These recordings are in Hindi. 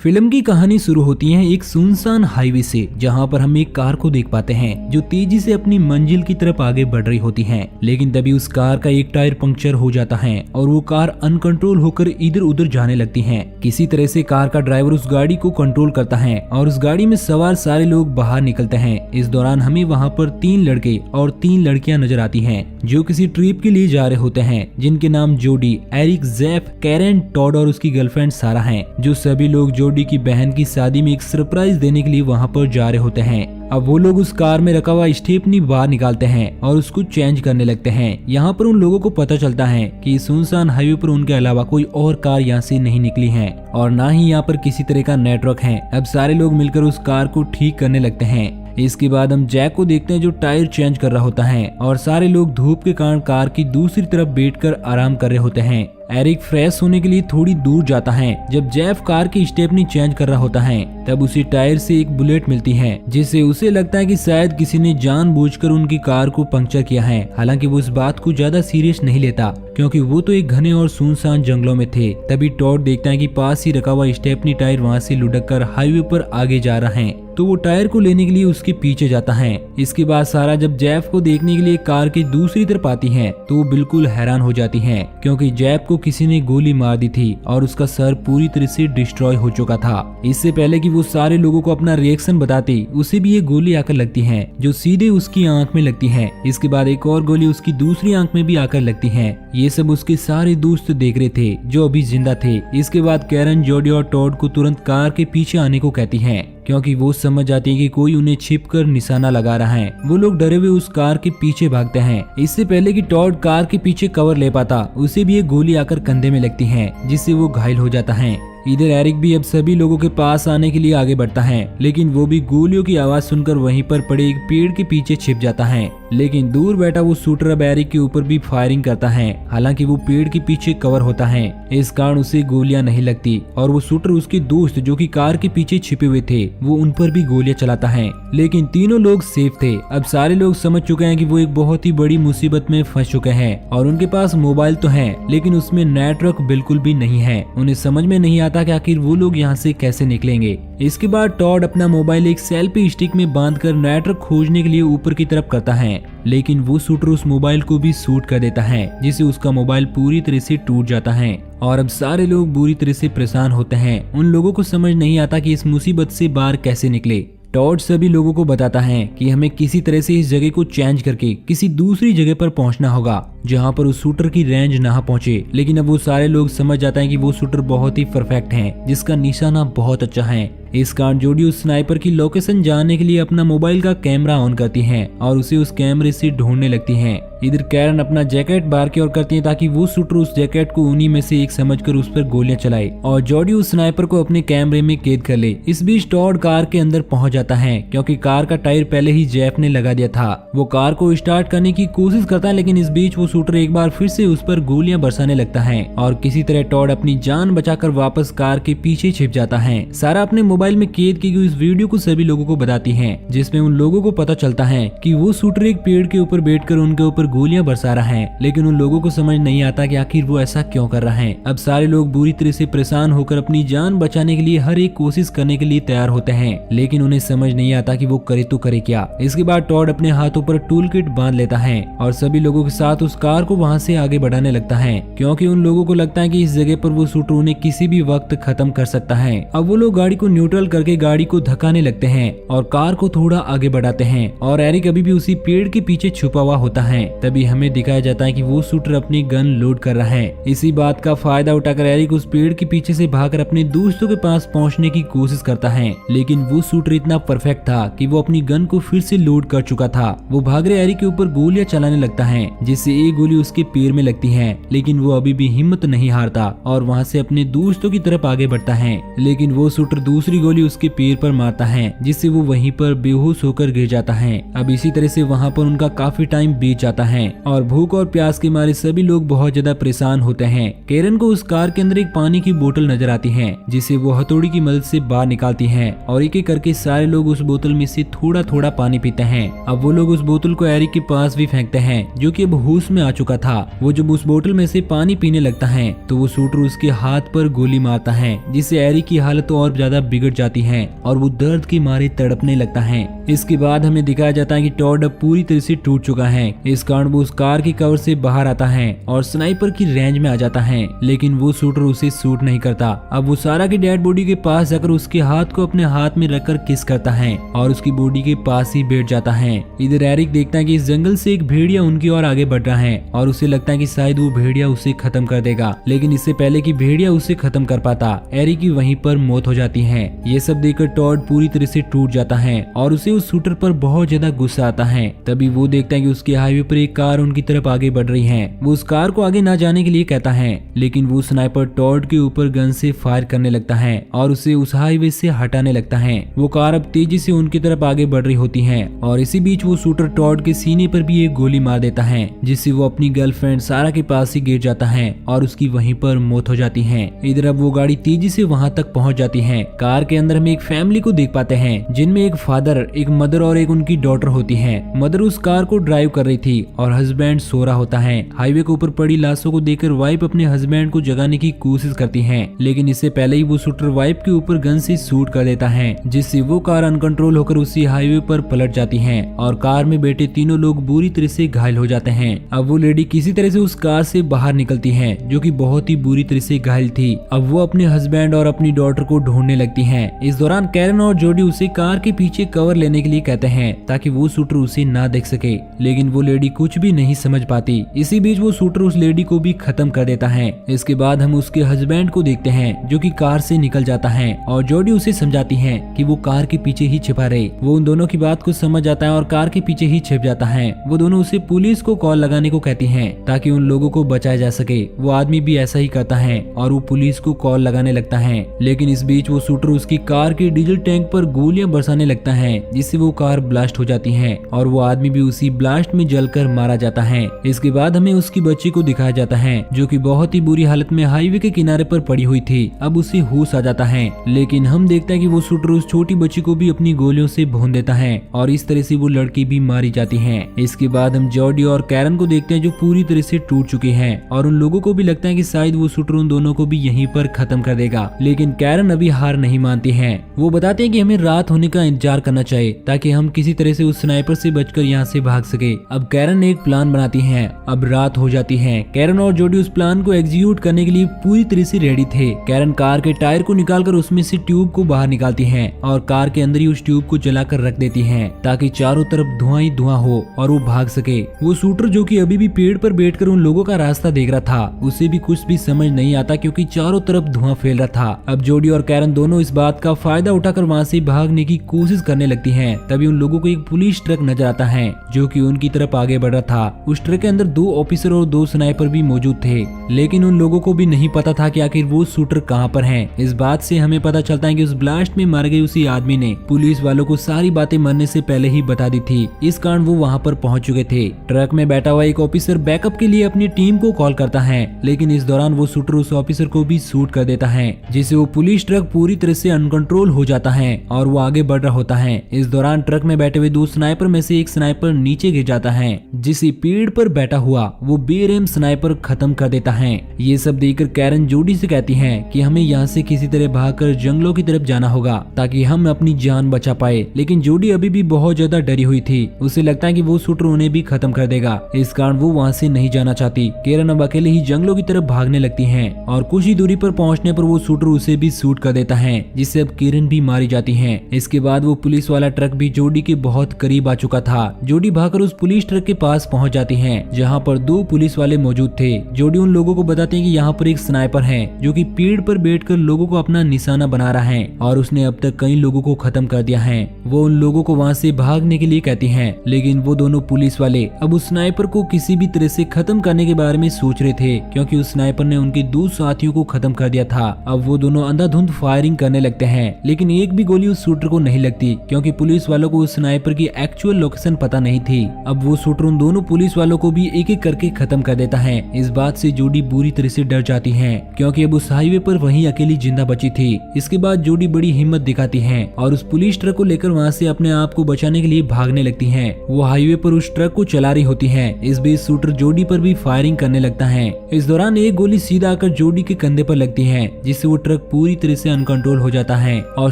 फिल्म की कहानी शुरू होती है एक सुनसान हाईवे से, जहां पर हम एक कार को देख पाते हैं जो तेजी से अपनी मंजिल की तरफ आगे बढ़ रही होती है। लेकिन तभी उस कार का एक टायर पंक्चर हो जाता है और वो कार अनकंट्रोल होकर इधर उधर जाने लगती है। किसी तरह से कार का ड्राइवर उस गाड़ी को कंट्रोल करता है और उस गाड़ी में सवार सारे लोग बाहर निकलते हैं। इस दौरान हमें वहाँ पर 3 लड़के और 3 लड़कियां नजर आती हैं जो किसी ट्रिप के लिए जा रहे होते हैं, जिनके नाम जोडी, एरिक, जेफ, कैरन, टॉड और उसकी गर्लफ्रेंड सारा हैं। जो सभी लोग जोडी की बहन की शादी में एक सरप्राइज देने के लिए वहाँ पर जा रहे होते हैं। अब वो लोग उस कार में रखा हुआ स्टेपनी बाहर निकालते हैं और उसको चेंज करने लगते हैं। यहाँ पर उन लोगों को पता चलता है कि सुनसान हाईवे पर उनके अलावा कोई और कार यहाँ से नहीं निकली है और ना ही यहाँ पर किसी तरह का नेटवर्क है। अब सारे लोग मिलकर उस कार को ठीक करने लगते हैं। इसके बाद हम जैक को देखते हैं जो टायर चेंज कर रहा होता है और सारे लोग धूप के कारण कार की दूसरी तरफ बैठकर आराम कर रहे होते हैं। एरिक फ्रेश होने के लिए थोड़ी दूर जाता है। जब जेफ कार की स्टेपनी चेंज कर रहा होता है तब उसी टायर से एक बुलेट मिलती है, जिससे उसे लगता है कि शायद किसी ने जानबूझकर उनकी कार को पंक्चर किया है। हालांकि वो इस बात को ज्यादा सीरियस नहीं लेता क्योंकि वो तो एक घने और सुनसान जंगलों में थे। तभी टॉड देखता है कि पास ही रखा हुआ स्टेपनी टायर वहाँ से लुढ़क कर हाईवे पर आगे जा रहा है, तो वो टायर को लेने के लिए उसके पीछे जाता है। इसके बाद सारा जब जेफ को देखने के लिए कार की दूसरी तरफ आती है तो वो बिल्कुल हैरान हो जाती है क्योंकि जेफ को किसी ने गोली मार दी थी और उसका सर पूरी तरह से डिस्ट्रॉय हो चुका था। इससे पहले कि वो सारे लोगों को अपना रिएक्शन बताती, उसे भी ये गोली आकर लगती है जो सीधे उसकी आंख में लगती है। इसके बाद एक और गोली उसकी दूसरी आंख में भी आकर लगती है। ये सब उसके सारे दोस्त देख रहे थे जो अभी जिंदा थे। इसके बाद कैरन, जोडी और टॉड को तुरंत कार के पीछे आने को कहती है क्योंकि वो समझ जाती है कि कोई उन्हें छिपकर निशाना लगा रहा है। वो लोग डरे हुए उस कार के पीछे भागते हैं। इससे पहले कि टॉड कार के पीछे कवर ले पाता, उसे भी एक गोली आकर कंधे में लगती है जिससे वो घायल हो जाता है। इधर एरिक भी अब सभी लोगों के पास आने के लिए आगे बढ़ता है, लेकिन वो भी गोलियों की आवाज सुनकर वहीं पर पड़े एक पेड़ के पीछे छिप जाता है। लेकिन दूर बैठा वो शूटर अब एरिक के ऊपर भी फायरिंग करता है। हालांकि वो पेड़ के पीछे कवर होता है, इस कारण उसे गोलियां नहीं लगती और वो शूटर उसके दोस्त जो कि कार के पीछे छिपे हुए थे वो उन पर भी गोलियां चलाता है। लेकिन तीनों लोग सेफ थे। अब सारे लोग समझ चुके हैं कि वो एक बहुत ही बड़ी मुसीबत में फंस चुके हैं और उनके पास मोबाइल तो है लेकिन उसमें नेटवर्क बिल्कुल भी नहीं है। उन्हें समझ में नहीं आता कि आखिर वो लोग यहाँ से कैसे निकलेंगे। इसके बाद टॉड अपना मोबाइल एक सेल्फी स्टिक में बांधकर नेटवर्क खोजने के लिए ऊपर की तरफ करता है, लेकिन वो शूटर उस मोबाइल को भी शूट कर देता है जिससे उसका मोबाइल पूरी तरह से टूट जाता है। और अब सारे लोग बुरी तरह से परेशान होते हैं। उन लोगों को समझ नहीं आता कि इस मुसीबत से बाहर कैसे निकले। टॉड सभी लोगों को बताता है कि हमें किसी तरह से इस जगह को चेंज करके किसी दूसरी जगह पर पहुंचना होगा जहां पर उस शूटर की रेंज ना पहुंचे। लेकिन अब वो सारे लोग समझ जाते हैं कि वो शूटर बहुत ही परफेक्ट है जिसका निशाना बहुत अच्छा है। इस कारण जोडी उस स्नाइपर की लोकेशन जानने के लिए अपना मोबाइल का कैमरा ऑन करती है और उसे उस कैमरे से ढूंढने लगती है। इधर कैरन अपना जैकेट बाहर की ओर करती है ताकि वो शूटर उस जैकेट को उन्हीं में से एक समझकर उस पर गोलियां चलाए और जोडी उस स्नाइपर को अपने कैमरे में कैद कर ले। इस बीच टॉड कार के अंदर पहुंच जाता है क्योंकि कार का टायर पहले ही जेफ ने लगा दिया था। वो कार को स्टार्ट करने की कोशिश करता है, लेकिन इस बीच वो शूटर एक बार फिर से उस पर गोलियां बरसाने लगता है और किसी तरह टॉड अपनी जान बचाकर वापस कार के पीछे छिप जाता है। सारा अपने मोबाइल में कैद की गई इस वीडियो को सभी लोगों को बताती है, जिसमें उन लोगों को पता चलता है कि वो शूटर एक पेड़ के ऊपर बैठकर उनके ऊपर गोलियां बरसा रहा है। लेकिन उन लोगों को समझ नहीं आता कि आखिर वो ऐसा क्यों कर रहा है। अब सारे लोग बुरी तरह से परेशान होकर अपनी जान बचाने के लिए हर एक कोशिश करने के लिए तैयार होते हैं, लेकिन उन्हें समझ नहीं आता कि वो करे तो करे क्या। इसके बाद टॉड अपने हाथों पर टूल किट बांध लेता है और सभी लोगों के साथ उस कार को वहाँ से आगे बढ़ाने लगता है क्योंकि उन लोगों को लगता है कि इस जगह पर वो शूटर उन्हें किसी भी वक्त खत्म कर सकता है। अब वो लोग गाड़ी को न्यूट्रल करके गाड़ी को धक्काने लगते हैं और कार को थोड़ा आगे बढ़ाते हैं और एरिक अभी भी उसी पेड़ के पीछे छुपा हुआ होता है। तभी हमें दिखाया जाता है कि वो शूटर अपनी गन लोड कर रहा है। इसी बात का फायदा उठाकर एरिक उस पेड़ के पीछे से भागकर अपने दोस्तों के पास पहुंचने की कोशिश करता है, लेकिन वो शूटर इतना परफेक्ट था कि वो अपनी गन को फिर से लोड कर चुका था। वो भाग रहे एरिक के ऊपर गोलियां चलाने लगता है, जिससे एक गोली उसके पैर में लगती है, लेकिन वो अभी भी हिम्मत नहीं हारता और वहाँ से अपने दोस्तों की तरफ आगे बढ़ता है। लेकिन वो शूटर दूसरी गोली उसके पैर पर मारता है, जिससे वो वहीं पर बेहोश होकर गिर जाता है। अब इसी तरह से वहाँ पर उनका काफी टाइम बीत जाता है और भूख और प्यास के मारे सभी लोग बहुत ज्यादा परेशान होते हैं। कैरन को उस कार के अंदर एक पानी की बोतल नजर आती है, जिसे वो हथौड़ी की मदद से बाहर निकालती है और एक एक करके सारे लोग उस बोतल में से थोड़ा थोड़ा पानी पीते हैं। अब वो लोग उस बोतल को एरिक के पास भी फेंकते हैं, जो कि अब होश में आ चुका था। वो जब उस बोतल में से पानी पीने लगता है तो वो शूटर उसके हाथ पर गोली मारता है, जिससे एरी की हालत और ज्यादा बिगड़ जाती है और वो दर्द के मारे तड़पने लगता है। इसके बाद हमें दिखाया जाता है कि टॉड अब पूरी तरह से टूट चुका है। इस कारण वो उस कार की कवर से बाहर आता है और स्नाइपर की रेंज में आ जाता है, लेकिन वो शूटर उसे शूट नहीं करता। अब वो सारा की डेड बॉडी के पास जाकर उसके हाथ को अपने हाथ में रखकर किस करता है और उसकी बॉडी के पास ही बैठ जाता है। इधर एरिक देखता है कि इस जंगल से एक भेड़िया उनकी ओर आगे बढ़ रहा है और उसे लगता है कि शायद वो भेड़िया उसे खत्म कर देगा, लेकिन इससे पहले कि भेड़िया उसे खत्म कर पाता एरिक की वहीं पर मौत हो जाती है। ये सब देखकर टॉड पूरी तरह से टूट जाता है और उसे उस शूटर पर बहुत ज्यादा गुस्सा आता है। तभी वो देखता है कि उसके हाईवे पर एक कार उनकी तरफ आगे बढ़ रही है। वो उस कार को आगे ना जाने के लिए कहता है, लेकिन वो स्नाइपर टॉड के ऊपर गन से फायर करने लगता है और उसे उस हाईवे से हटाने लगता है। वो कार अब तेजी से उनकी तरफ आगे बढ़ रही होती है और इसी बीच वो शूटर टॉड के सीने पर भी एक गोली मार देता है, जिससे वो अपनी गर्लफ्रेंड सारा के पास ही गिर जाता है और उसकी वहीं पर मौत हो जाती है। इधर अब वो गाड़ी तेजी से वहां तक पहुंच जाती है। कार के अंदर हम एक फैमिली को देख पाते हैं, जिनमें एक फादर, एक मदर और एक उनकी डॉटर होती है। मदर उस कार को ड्राइव कर रही थी और हस्बैंड सो रहा होता है। हाईवे के ऊपर पड़ी लाशों को देखकर वाइफ अपने हस्बैंड को जगाने की कोशिश करती है, लेकिन इससे पहले ही वो शूटर वाइफ के ऊपर गन से शूट कर देता है, जिससे वो कार अनकंट्रोल होकर उसी हाईवे पर पलट जाती है और कार में बैठे तीनों लोग बुरी तरह से घायल हो जाते हैं। अब वो लेडी किसी तरह से उस कार से बाहर निकलती है, जो कि बहुत ही बुरी तरह से घायल थी। अब वो अपने हस्बैंड और अपनी डॉटर को ढूंढने लगती हैं। इस दौरान कैरन और जोडी उसे कार के पीछे कवर लेने के लिए कहते हैं ताकि वो शूटर उसे ना देख सके, लेकिन वो लेडी कुछ भी नहीं समझ पाती। इसी बीच वो शूटर उस लेडी को भी खत्म कर देता है। इसके बाद हम उसके हस्बैंड को देखते हैं, जो कि कार से निकल जाता है और जोडी उसे समझाती है कि वो कार के पीछे ही छिपा रहे। वो उन दोनों की बात को समझ जाता है और कार के पीछे ही छिप जाता है। वो दोनों उसे पुलिस को कॉल लगाने को कहती हैं ताकि उन लोगों को बचाया जा सके। वो आदमी भी ऐसा ही करता है और वो पुलिस को कॉल लगाने लगता है, लेकिन इस बीच वो शूटर उसकी कार के डीजल टैंक पर गोलियां बरसाने लगता है, जिससे वो कार ब्लास्ट हो जाती है और वो आदमी भी उसी ब्लास्ट में जलकर मारा जाता है। इसके बाद हमें उसकी बच्ची को दिखाया जाता है, जो कि बहुत ही बुरी हालत में हाईवे के किनारे पर पड़ी हुई थी। अब उसे होश आ जाता है, लेकिन हम देखते हैं कि वो शूटर उस छोटी बच्ची को भी अपनी गोलियों से भून देता है और इस तरह से वो लड़की भी मारी जाती है। इसके बाद हम जॉडी और कैरन को देखते हैं, जो पूरी तरह से टूट चुके हैं और उन लोगों को भी लगता है कि शायद वो शूटर उन दोनों को भी यहीं पर खत्म कर देगा, लेकिन कैरन अभी हार नहीं मानती है। वो बताते हैं कि हमें रात होने का इंतजार करना चाहिए ताकि हम किसी तरह से उस स्नाइपर से बचकर यहाँ से भाग सके। अब कैरन एक प्लान बनाती है। अब रात हो जाती है। कैरन और जोडी उस प्लान को एग्जीक्यूट करने के लिए पूरी तरह से रेडी थे। कैरन कार के टायर को निकालकर उसमें से ट्यूब को बाहर निकालती है और कार के अंदर ही उस ट्यूब को जलाकर रख देती है ताकि चारों तरफ धुआं ही धुआं हो और वो भाग सके। वो शूटर, जो कि अभी भी पेड़ पर बैठकर उन लोगों का रास्ता देख रहा था, उसे भी कुछ भी समझ नहीं आता क्योंकि चारों तरफ धुआं फैल रहा था। अब जोडी और कैरन दोनों इस बात का फायदा उठाकर वहाँ से भागने की कोशिश करने लगती हैं। तभी उन लोगों को एक पुलिस ट्रक नजर आता है, जो कि उनकी तरफ आगे बढ़ रहा था। उस ट्रक के अंदर 2 ऑफिसर और 2 स्नाइपर भी मौजूद थे, लेकिन उन लोगों को भी नहीं पता था कि आखिर वो शूटर कहाँ पर हैं। इस बात से हमें पता चलता है कि उस ब्लास्ट में मारे गए उसी आदमी ने पुलिस वालों को सारी बातें मरने से पहले ही बता दी थी। इस कारण वो वहाँ पर पहुँच चुके थे। ट्रक में बैठा हुआ एक ऑफिसर बैकअप के लिए अपनी टीम को कॉल करता है, लेकिन इस दौरान वो शूटर उस ऑफिसर को भी शूट कर देता है, जिससे वो पुलिस ट्रक पूरी तरह से अनकंट्रोल हो जाता है और वो आगे बढ़ रहा होता है। इस दौरान ट्रक में बैठे हुए 2 स्नाइपर में से एक स्नाइपर नीचे गिर जाता है, जिसे पेड़ पर बैठा हुआ वो बेरहम स्नाइपर खत्म कर देता है। ये सब देखकर कैरन जोडी से कहती है कि हमें यहाँ से किसी तरह भागकर जंगलों की तरफ जाना होगा ताकि हम अपनी जान बचा पाए, लेकिन जोडी अभी भी बहुत ज्यादा डरी हुई थी। उसे लगता है कि वो शूटर उन्हें भी खत्म कर देगा, इस कारण वो वहाँ से नहीं जाना चाहती। कैरन अब अकेले ही जंगलों की तरफ भागने लगती है और कुछ ही दूरी पर पहुंचने पर वो शूटर उसे भी शूट कर देता है, जिससे अब कैरन भी मारी जाती है। इसके बाद वो पुलिस वाला ट्रक भी जोडी के बहुत करीब आ चुका था। जोडी भागकर उस पुलिस ट्रक के पास पहुंच जाती है, जहां पर 2 पुलिस वाले मौजूद थे। जोडी उन लोगों को बताते हैं कि यहाँ पर एक स्नाइपर है, जो कि पेड़ पर बैठकर लोगों को अपना निशाना बना रहा है और उसने अब तक कई लोगों को खत्म कर दिया है। वो उन लोगों को वहाँ से भागने के लिए कहती है, लेकिन वो दोनों पुलिस वाले अब उस स्नाइपर को किसी भी तरह से खत्म करने के बारे में सोच रहे थे, क्योंकि उस स्नाइपर ने उनके 2 साथियों को खत्म कर दिया था। अब वो दोनों अंधाधुंध फायरिंग करने लगते हैं, लेकिन एक भी गोली उस शूटर को नहीं लगती, क्योंकि पुलिस वालों को उस स्नाइपर की एक्चुअल लोकेशन पता नहीं थी। अब वो शूटर उन दोनों पुलिस वालों को भी एक एक करके खत्म कर देता है। इस बात से जोडी बुरी तरह से डर जाती है, क्योंकि अब उस हाईवे पर वही अकेली जिंदा बची थी। इसके बाद जोडी बड़ी हिम्मत दिखाती है और उस पुलिस ट्रक को लेकर वहाँ से अपने आप को बचाने के लिए भागने लगती है। वो हाईवे पर उस ट्रक को चला रही होती है। इस बेस शूटर जोडी पर भी फायरिंग करने लगता है। इस दौरान एक गोली सीधा आकर जोडी के कंधे पर लगती है, जिससे वो ट्रक पूरी तरह से अनकंट्रोल हो जाता है और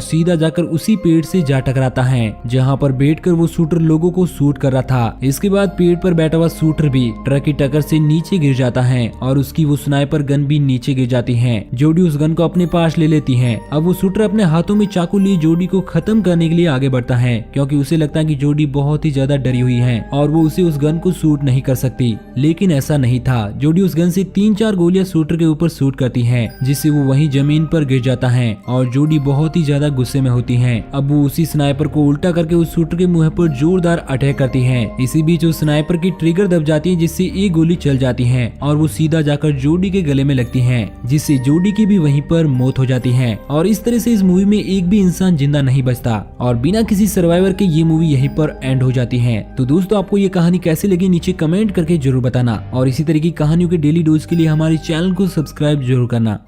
सीधा जाकर उसी पेड़ से जा टकराता है जहाँ पर बैठकर वो शूटर लोगों को शूट कर रहा था। इसके बाद पेड़ पर बैठा हुआ शूटर भी ट्रक की टक्कर से नीचे गिर जाता है और उसकी वो स्नाइपर गन भी नीचे गिर जाती है। जोडी उस गन को अपने पास ले लेती है। अब वो शूटर अपने हाथों में चाकू लिए जोडी को खत्म करने के लिए आगे बढ़ता है, क्योंकि उसे लगता है कि जोडी बहुत ही ज्यादा डरी हुई है और वो उसे उस गन को शूट नहीं कर सकती। लेकिन ऐसा नहीं था। जोडी उस गन से 3-4 गोलियां शूटर के ऊपर शूट करती है, जिससे वो वहीं जमीन पर गिर जाता है और जोडी बहुत ही ज्यादा गुस्से में होती है। अब वो उसी स्नाइपर को उल्टा करके उस शूटर के मुंह पर जोरदार अटैक करती है। इसी बीच उस स्नाइपर की ट्रिगर दब जाती है, जिससे एक गोली चल जाती है और वो सीधा जाकर जोडी के गले में लगती है, जिससे जोडी की भी वहीं पर मौत हो जाती है। और इस तरह से इस मूवी में एक भी इंसान जिंदा नहीं बचता और बिना किसी सर्वाइवर के ये मूवी यहीं पर एंड हो जाती है। तो दोस्तों, आपको ये कहानी कैसी लगी नीचे कमेंट करके जरूर बताना और इसी तरह की कहानियों के डेली डोज के लिए हमारे चैनल को सब्सक्राइब जरूर करना।